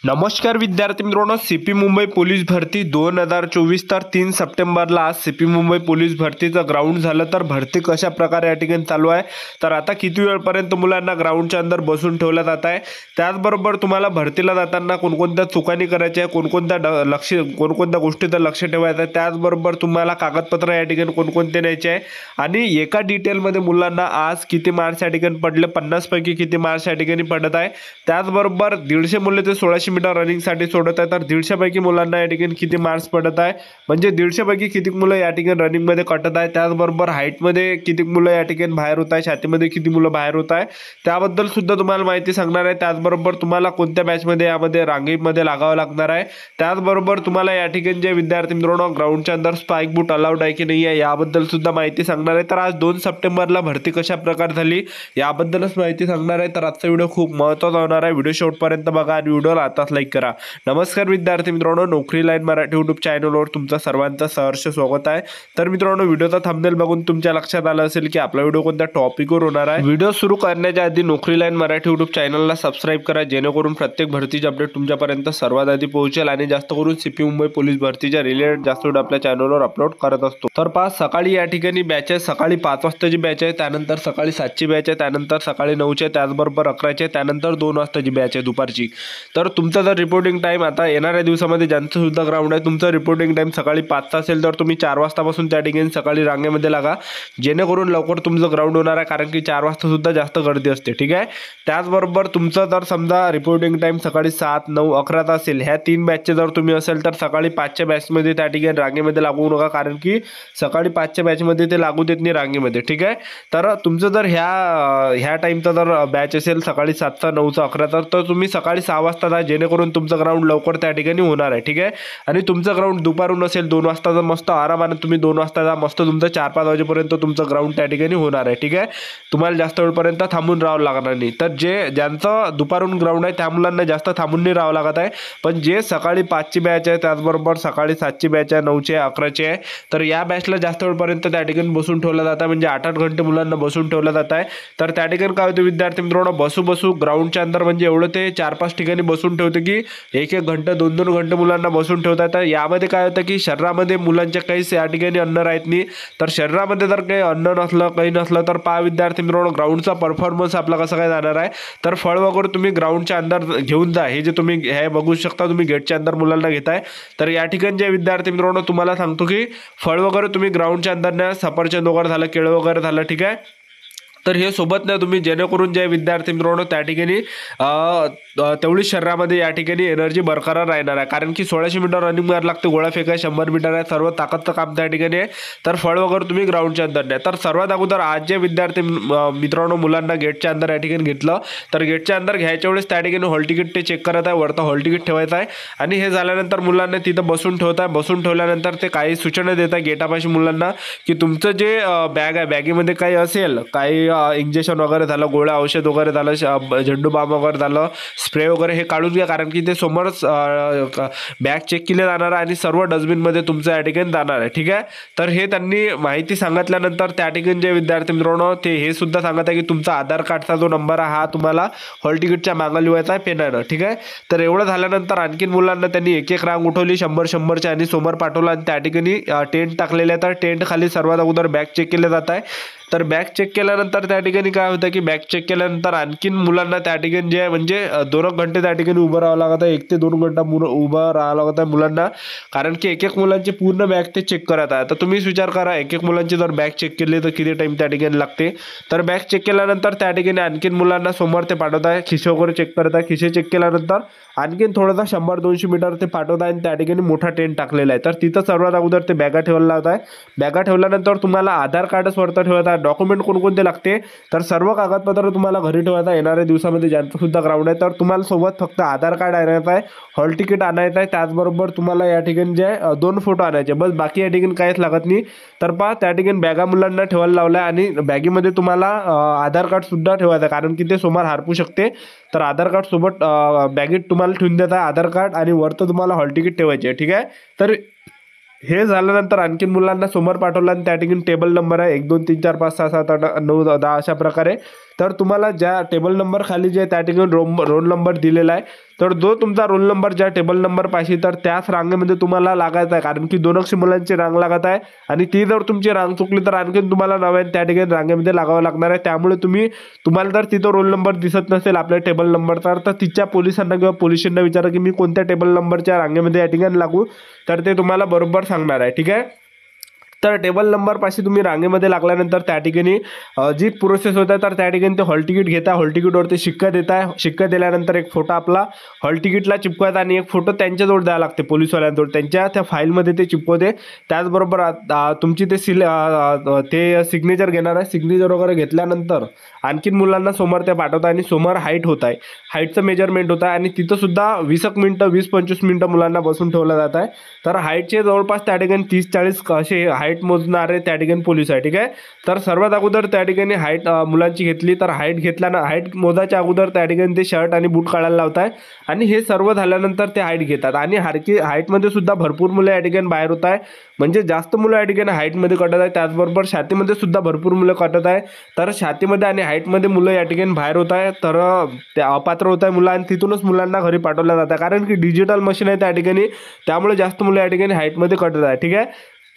नमस्कार विद्यार्थी मित्रांनो, सीपी मुंबई पोलीस भरती 2024 तर 3 सप्टेंबरला आज सीपी मुंबई पोलीस भरतीचं ग्राउंड झालं। तर भरती कशा प्रकारे या ठिकाणी चालू आहे, तर आता किती वेळपर्यंत मुलांना ग्राउंडच्या अंदर बसून ठेवलं जात आहे, त्याचबरोबर तुम्हाला भरतीला जाताना कोणकोणत्या चुकांनी करायच्या आहे, कोणकोणत्या गोष्टीचं लक्ष ठेवायचं आहे, त्याचबरोबर तुम्हाला कागदपत्र या ठिकाणी कोणकोणते न्यायचे आहे आणि एका डिटेलमध्ये मुलांना आज किती मार्क्स या ठिकाणी पडले, 50 पैकी किती मार्क्स या ठिकाणी पडत आहे, त्याचबरोबर 150 मुलं ते 1600 मीटर रनिंगसाठी सोडत आहे, तर 150 पैकी मुलांना या ठिकाणी किती मार्क्स पडत आहे, म्हणजे 150 पैकी किती मुलं या ठिकाणी रनिंगमध्ये कटत आहे, त्याचबरोबर हाईटमध्ये किती मुलं या ठिकाणी बाहेर होत आहे, छातीमध्ये किती मुलं बाहेर होत आहे, त्याबद्दल सुद्धा तुम्हाला माहिती सांगणार आहे। त्याचबरोबर तुम्हाला कोणत्या बॅचमध्ये यामध्ये रांगेमध्ये लागावं लागणार आहे, त्याचबरोबर तुम्हाला या ठिकाणी जे विद्यार्थी मित्रांनो ग्राउंडच्या अंदर स्पाइक बूट अलाउड आहे की नाही आहे याबद्दल सुद्धा माहिती सांगणार आहे। तर आज 2 सप्टेंबरला भरती कशा प्रकारे झाली याबद्दलच माहिती सांगणार आहे। तर आजचा व्हिडिओ खूप महत्त्वाचा होणार आहे, व्हिडिओ शेवटपर्यंत बघा आणि व्हिडिओला आताच लाईक करा। नमस्कार विद्यार्थी मित्रांनो, नोकरी लाईन मराठी यूट्यूब चॅनलवर तुमचं सर्वांचं सहर्ष स्वागत आहे। तर मित्रांनो, व्हिडिओचा थंबनेल बघून तुमच्या लक्षात आलं असेल की आपला व्हिडिओ कोणत्या टॉपिकवर होणार आहे। व्हिडिओ सुरू करण्याच्या आधी नोकरी लाईन मराठी यूट्यूब चॅनलला सबस्क्राईब करा, जेणेकरून प्रत्येक भरतीचे अपडेट तुमच्यापर्यंत सर्वात आधी पोहोचेल आणि जास्त करून सीपी मुंबई पोलीस भरतीच्या रिलेटेड जास्त व्हिडिओ आपल्या चॅनलवर अपलोड करत असतो। तर पाच सकाळी या ठिकाणी बॅच आहे, सकाळी 5 वाजताची बॅच आहे, त्यानंतर सकाळी 7ची बॅच आहे, त्यानंतर सकाळी 9ची, त्याचबरोबर 11ची, त्यानंतर 2 वाजताची बॅच आहे दुपारची। तर तुमचा जर रिपोर्टिंग टाइम आता येणाऱ्या दिवसामध्ये ज्यांचं सुद्धा ग्राउंड आहे तुमचं रिपोर्टिंग टाइम सकाळी 5चा असेल तर तुम्ही 4 वाजतापासून त्या ठिकाणी सकाळी रांगेमध्ये लागा, जेणेकरून लवकर तुमचं ग्राउंड होणार आहे, कारण की 4 वाजता सुद्धा जास्त गर्दी असते। ठीक आहे, त्याचबरोबर तुमचं जर समजा रिपोर्टिंग टाइम सकाळी 7, 9, 11चा असेल, ह्या 3 बॅचचे जर तुम्ही असेल तर सकाळी 5च्या बॅचमध्ये त्या ठिकाणी रांगेमध्ये लागू नका, कारण की सकाळी 5च्या बॅचमध्ये ते लागू देत नाही रांगेमध्ये। ठीक आहे, तर तुमचं जर ह्या टाईमचा जर बॅच असेल सकाळी 7चा, 9चा, 11चा, तर तुम्ही सकाळी 6 वाजता जा, जेणेकरून तुमचं ग्राउंड लवकर त्या ठिकाणी होणार आहे। ठीक आहे, आणि तुमचं ग्राउंड दुपारून असेल 2 वाजता, मस्त आरामाने तुम्ही 2 वाजता जा, मस्त तुमचं 4-5 वाजेपर्यंत तुमचं ग्राउंड त्या ठिकाणी होणार आहे। ठीक आहे, तुम्हाला जास्त वेळपर्यंत थांबून राहावं लागणार नाही। तर ज्यांचं दुपारून ग्राउंड आहे त्या मुलांना जास्त थांबून नाही राहावं लागत आहे, पण जे सकाळी 5ची बॅच आहे, त्याचबरोबर सकाळी 7ची बॅच आहे, 9ची आहे, 11ची आहे, तर या बॅचला जास्त वेळपर्यंत त्या ठिकाणी बसून ठेवलं जातं, म्हणजे 8-8 घंटे मुलांना बसून ठेवलं जात आहे। तर त्या ठिकाणी काय होतं विद्यार्थी मित्रांनो, बसू ग्राउंडच्या अंदर म्हणजे एवढं ते 4-5 ठिकाणी बसून ठेवते की 1-1 घंटा 2-2 घंटे मुलांना बसून ठेवतात। तर यामध्ये काय होतं की शरीरामध्ये मुलांच्या काहीच या ठिकाणी अन्न राहत नाही, तर शरीरामध्ये जर काही अन्न नसलं, काही नसलं, तर पहा विद्यार्थी मित्रांनो ग्राउंडचा परफॉर्मन्स आपला कसा काय जाणार आहे। तर फळ वगैरे तुम्ही ग्राउंडच्या अंदर घेऊन जा, हे जे तुम्ही हे बघू शकता, तुम्ही गेटच्या अंदर मुलांना घेताय, तर या ठिकाणी जे विद्यार्थी मित्रांनो तुम्हाला सांगतो की फळ वगैरे तुम्ही ग्राउंडच्या अंदर न्या, सफरचंद वगैरे झालं, केळं वगैरे झालं। ठीक आहे, तर हे सोबत ना तुम्ही, जेणेकरून जे विद्यार्थी मित्रांनो त्या ठिकाणी तेवढी शरीरामध्ये या ठिकाणी एनर्जी बरकरार राहणार आहे, कारण की 1600 मीटर रनिंग मार लागते, गोळा फेकाय 100 मीटर आहे, सर्व ताकदचं काम त्या ठिकाणी आहे। तर फळ वगैरे तुम्ही ग्राउंडच्या अंदर द्या। तर सर्वात अगोदर आज जे विद्यार्थी मित्रांनो मुलांना गेटच्या अंदर या ठिकाणी घेतलं, तर गेटच्या अंदर घ्यायच्या वेळेस त्या ठिकाणी हॉल तिकीट ते चेक करत आहे, वरतं हॉल तिकीट ठेवायचं आहे, आणि हे झाल्यानंतर मुलांना तिथं बसून ठेवत आहे। बसून ठेवल्यानंतर ते काही सूचना देत आहे गेटापाशी मुलांना की तुमचं जे बॅग आहे, बॅगेमध्ये काही असेल, काही इंजेक्शन वगैरे झालं, गोळ्या औषध वगैरे झालं, झेंडू बाम वगैरे झालं, स्प्रे वगैरे, हे काढून घ्या, कारण की ते समोरच बॅग चेक केले जाणार आहे आणि सर्व डस्टबिनमध्ये तुमचं या ठिकाणी जाणार आहे। ठीक आहे, तर हे त्यांनी माहिती सांगितल्यानंतर त्या ठिकाणी जे विद्यार्थी मित्रांनो ते हे सुद्धा सांगत आहे की तुमचा आधार कार्डचा जो नंबर आहे हा तुम्हाला हॉल तिकीटच्या मागं लिहायचा आहे पेनानं। ठीक आहे, तर एवढं झाल्यानंतर आणखीन मुलांना त्यांनी एक रांग उठवली 100-100च्या आणि समोर पाठवलं, आणि त्या ठिकाणी टेंट टाकलेले आहे, तर टेंट खाली सर्वात अगोदर बॅग चेक केले जात आहे। तर बॅग चेक केल्यानंतर त्या ठिकाणी काय होतं की बॅग चेक केल्यानंतर आणखीन मुलांना त्या ठिकाणी जे म्हणजे 2 घंटे त्या ठिकाणी उभं राहावं लागत आहे, 1 ते 2 घंटा उभं राहावं लागत आहे मुलांना, कारण की एक मुलांची पूर्ण बॅग ते चेक करत आहे। तर तुम्हीच विचार करा, एक मुलांची जर बॅग चेक केली तर किती टाइम त्या ठिकाणी लागते। तर बॅग चेक केल्यानंतर त्या ठिकाणी आणखीन मुलांना समोर ते पाठवत आहे, खिसे वगैरे चेक करत आहे, खिसे चेक केल्यानंतर आणखीन थोडासा 100-200 मीटर ते पाठवत आहे, आणि त्या ठिकाणी मोठा टेंट टाकलेला आहे। तर तिथं सर्वात अगोदर ते बॅगा ठेवायला लावत आहे। बॅगा ठेवल्यानंतर तुम्हाला आधार कार्डच वरतं ठेवत आहे, डॉक्युमेंट कोणकोणते लागते, तर सर्व कागदपत्र तुम्हाला घरी ठेवायचं येणाऱ्या दिवसामध्ये ज्यांचं सुद्धा ग्राउंड आहे, तर तुम्हाला सोबत फक्त आधार कार्ड आणायचं आहे, हॉल तिकीट आणायचं आहे, त्याचबरोबर तुम्हाला या ठिकाणी जे 2 फोटो आणायचे, बस, बाकी या ठिकाणी काहीच लागत नाही। तर पहा त्या ठिकाणी बॅगा मुलांना ठेवायला लावल्या, आणि बॅगेमध्ये तुम्हाला आधार कार्ड सुद्धा ठेवायचं आहे, कारण की ते समोर हरपू शकते। तर आधार कार्ड सोबत बॅगेत तुम्हाला ठेवून देत आहे आधार कार्ड, आणि वरतं तुम्हाला हॉल तिकीट ठेवायचे आहे। ठीक आहे, तर हे झाल्यानंतर आणखीन मुलांना समोर पाठवलं, आणि त्या ठिकाणी टेबल नंबर आहे 1 2 3 4 5 6 7 8 9 10 अशा प्रकारे। तर तुम्हाला ज्या टेबल नंबर खाली जे त्या ठिकाणी रोल नंबर दिलेला आहे, तर जो तुमचा रोल नंबर ज्या टेबल नंबर पाहिजे तर त्याच रांगेमध्ये तुम्हाला लागायचं आहे, कारण की 200 मुलांची रांग लागत आहे आणि ती जर तुमची रांग चुकली तर आणखीन तुम्हाला नव्याने त्या ठिकाणी रांगेमध्ये लागावं लागणार आहे. त्यामुळे तुम्हाला जर तिथं रोल नंबर दिसत नसेल आपल्या टेबल नंबर तर तिच्या पोलिसांना किंवा पोलिसांना विचारा की मी कोणत्या टेबल नंबरच्या रांगेमध्ये या ठिकाणी लागू, तर ते तुम्हाला बरोबर सांगणार आहे. ठीक आहे. तर टेबल नंबरपाशी तुम्ही रांगेमध्ये लागल्यानंतर त्या ठिकाणी जी प्रोसेस होत आहे तर त्या ठिकाणी ते हॉल तिकीट घेता, हॉल तिकीटवरती शिक्का देताय, शिक्का दिल्यानंतर एक फोटो आपला हॉल तिकीटला चिपकवायचा आणि एक फोटो त्यांच्याजवळ द्यावा लागते पोलिसवाल्यांजवळ, त्यांच्या त्या फाईलमध्ये ते चिपकवते. त्याचबरोबर तुमची ते ते सिग्नेचर घेणार आहे. सिग्नेचर वगैरे घेतल्यानंतर आणखीन मुलांना समोर ते पाठवतात आणि समोर हाईट होत आहे, हाईटचं मेजरमेंट होत आहे आणि तिथं सुद्धा 20-25 मिनिटं मुलांना बसून ठेवलं जात आहे. तर हाईटचे जवळपास त्या ठिकाणी 30-40 असे हाईट मोजणारे त्या ठिकाणी पोलीस आहे. ठीक आहे. तर सर्वात अगोदर त्या ठिकाणी हाईट मुलांची घेतली, तर हाईट मोजायच्या अगोदर त्या ठिकाणी ते शर्ट आणि बूट काढायला लावताय आणि हे सर्व झाल्यानंतर ते हाईट घेतात आणि हाईटमध्ये सुद्धा भरपूर मुलं या ठिकाणी बाहेर होत आहे, म्हणजे जास्त मुलं या ठिकाणी हाईटमध्ये कटत आहे. त्याचबरोबर छातीमध्ये सुद्धा भरपूर मुलं कटत आहे. तर छातीमध्ये आणि हाईटमध्ये मुलं या ठिकाणी बाहेर होत आहे, तर ते अपात्र होत आहे मुलं आणि तिथूनच मुलांना घरी पाठवलं जातं, कारण की डिजिटल मशीन आहे त्या ठिकाणी, त्यामुळे जास्त मुलं या ठिकाणी हाईटमध्ये कटत आहे. ठीक आहे.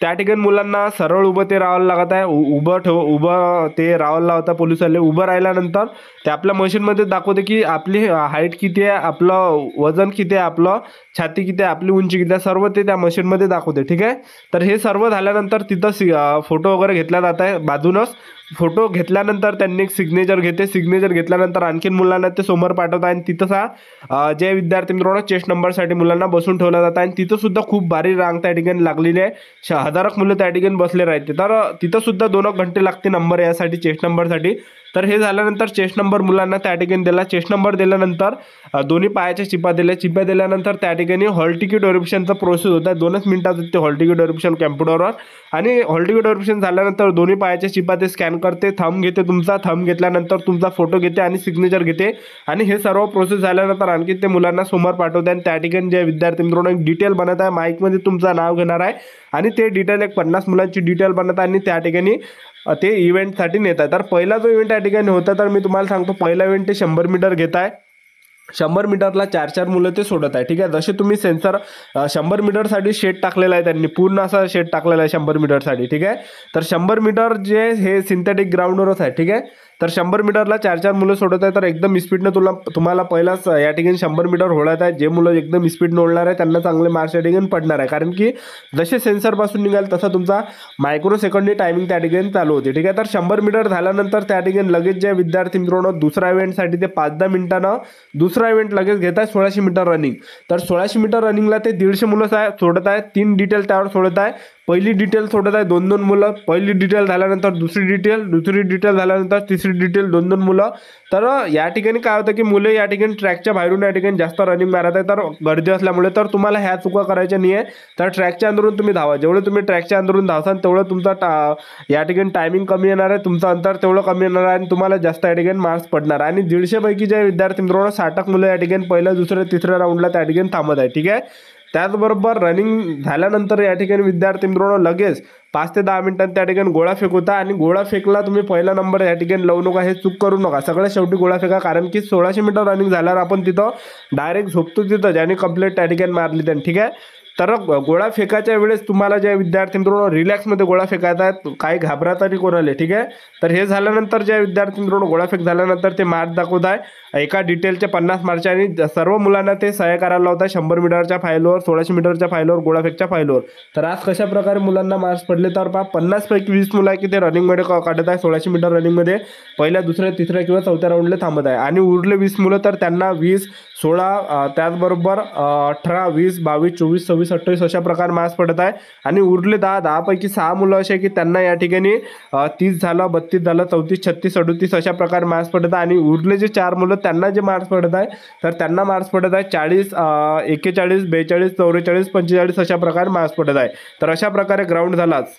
त्या ठिकाणी मुलांना सरळ उभं ते राहावं लागत आहे, उभं ते राहावं लावता पोलिसवाले. उभं राहिल्यानंतर ते आपल्या मशीनमध्ये दाखवते की आपली हाईट किती आहे, आपलं वजन किती आहे, आपलं छाती किती आहे, आपली उंची किती आहे, सर्व ते त्या मशीनमध्ये दाखवते. ठीक आहे. तर हे सर्व झाल्यानंतर तिथं फोटो वगैरे घेतला जात आहे. बाजूनच फोटो घेतल्यानंतर त्यांनी एक सिग्नेचर घेते. सिग्नेचर घेतल्यानंतर आणखीन मुलांना ते समोर पाठवतात आणि तिथं जे विद्यार्थी मित्रांनो चेस्ट नंबरसाठी मुलांना बसून ठेवलं जातं आणि तिथं सुद्धा खूप भारी रांग त्या ठिकाणी लागलेली आहे. हजारो मुलं त्या ठिकाणी बसले राहते. तर तिथं सुद्धा 2 घंटे लागते नंबर यासाठी, चेस्ट नंबरसाठी. तर हे झाल्यानंतर चेस्ट नंबर मुलांना त्या ठिकाणी दिला. चेस्ट नंबर दिल्यानंतर दोन्ही पायाच्या चिपा दिल्यानंतर त्या ठिकाणी हॉल तिकीट व्हेरिफिकेशनचा प्रोसेस होता. 2च मिनिटात ते हॉल तिकीट व्हेरिफिकेशन कॅम्प्युटरवर आणि हॉल तिकीट व्हेरिफिकेशन झाल्यानंतर दोन्ही पायाच्या चिपा ते स्कॅन करते, थंब घेते तुमचा, थंब घेतल्यानंतर तुमचा फोटो घेते आणि सिग्नेचर घेते आणि हे सर्व प्रोसेस झाल्यानंतर आणखी ते मुलांना समोर पाठवते आणि त्या ठिकाणी जे विद्यार्थी मित्रांनो एक डिटेल बनत आहे, माईकमध्ये तुमचं नाव घेणार आहे आणि ते डिटेल एक 50 मुलांची डिटेल बनत आहे आणि त्या ठिकाणी ते इव्हेंटसाठी नेत आहे. तर पहिला जो इव्हेंट या ठिकाणी होता तर मी तुम्हाला सांगतो, पहिला इव्हेंट ते 100 मीटर घेत आहे. 100 मीटरला 4-4 मुलं ते सोडत आहे. ठीक आहे. जसे तुम्ही सेन्सर 100 मीटरसाठी शेड टाकलेला आहे, त्यांनी पूर्ण असा शेड टाकलेला आहे 100 मीटरसाठी. ठीक आहे. तर 100 मीटर जे हे सिंथेटिक ग्राउंडवरच आहे. ठीक आहे. तर 100 मीटरला 4-4 मुलं सोडत आहे. तर एकदम स्पीडनं तुम्हाला पहिलाच या ठिकाणी 100 मीटर ओढत आहे. जे मुलं एकदम स्पीडनं ओढणार आहे त्यांना चांगले मार्क्स या ठिकाणी पडणार आहे, कारण की जसे सेन्सरपासून निघाल तसा तुमचा मायक्रो सेकंडनी टायमिंग त्या ठिकाणी चालू होते. ठीक आहे. तर 100 मीटर झाल्यानंतर त्या ठिकाणी लगेच जे विद्यार्थी मित्रांनो दुसऱ्या इव्हेंटसाठी ते 5-10 मिनिटानं दुसरा इव्हेंट लगेच घेत आहे 1600 मीटर रनिंग. तर 1600 मीटर रनिंगला ते 150 मुलं सोडत आहे. 3 डिटेल त्यावर सोडत आहे. पहिली डिटेल सोडत आहे 2-2 मुलं. पहिली डिटेल झाल्यानंतर दुसरी डिटेल झाल्यानंतर तिसरी डिटेल 2-2 मुलं. तर या ठिकाणी काय होतं की मुले या ठिकाणी ट्रॅकच्या बाहेरून या ठिकाणी जास्त रनिंग मारत आहे, तर गर्दी असल्यामुळे. तर तुम्हाला ह्या चुका करायच्या नाही आहे. तर ट्रॅकच्या अंदरून तुम्ही धावा, जेवढे तुम्ही ट्रॅकच्या अंदरून धावसान तेवढं तुमचा या ठिकाणी टायमिंग कमी येणार आहे, तुमचं अंतर तेवढं कमी येणार आहे आणि तुम्हाला जास्त या ठिकाणी मार्क्स पडणार आहे. आणि 150 पैकी जे विद्यार्थी मित्रांनो 60 मुलं या ठिकाणी पहिल्या दुसऱ्या तिसऱ्या राऊंडला त्या ठिकाणी थांबत आहे. ठीक आहे. त्याचबरोबर रनिंग झाल्यानंतर या ठिकाणी विद्यार्थी मित्रांनो लगेच 5 ते 10 मिनिटांत त्या ठिकाणी गोळा फेक होता आणि गोळा फेकला तुम्ही पहिला नंबर या ठिकाणी लावू नका, हे चूक करू नका. सगळ्यात शेवटी गोळा फेका, कारण की 1600 मीटर रनिंग झाल्यावर आपण तिथं डायरेक्ट झोपतो तिथं, ज्याने कंप्लीट त्या ठिकाणी मारली त्यांनी. ठीक आहे. तर गोळा फेकायच्या वेळेस तुम्हाला ज्या विद्यार्थी मित्रांनो रिलॅक्समध्ये गोळा फेकायचा आहे, काही घाबरता नाही कोणाला. ठीक आहे. तर हे झाल्यानंतर ज्या विद्यार्थी मित्रांनो गोळा फेक झाल्यानंतर ते मार्क दाखवत आहे एका डिटेलचे 50 मार्क्स आणि सर्व मुलांना ते सहाय्य करायला लावतात 100 मीटरच्या फाईलवर, 1600 मीटरच्या फाईलवर, गोळा फेकच्या फाईलवर. तर आज कशा प्रकारे मुलांना मार्क्स पडले, तर 50 पैकी 20 मुलं आहे की ते रनिंगमध्ये काढत आहे. 1600 मीटर रनिंगमध्ये पहिल्या दुसऱ्या तिसऱ्या किंवा चौथ्या राऊंडला थांबत आहे आणि उरले 20 मुलं तर त्यांना 20, 16 त्याचबरोबर 18, 20, 22, 24, 26, 28 अशा प्रकारे मार्क्स पडत आहे. आणि उरले 10 पैकी 6 मुलं असे की त्यांना या ठिकाणी 30 झालं, 32 झालं, 34, 36, 38 अशा प्रकारे मार्क्स पडत आहे. आणि उरले जे 4 मुलं त्यांना जे मार्क्स पडत आहे तर त्यांना मार्क्स पडत आहे 40, 41, 42, 44, 45 अशा प्रकारे मार्क्स पडत आहे. तर अशा प्रकारे ग्राउंड झालाच.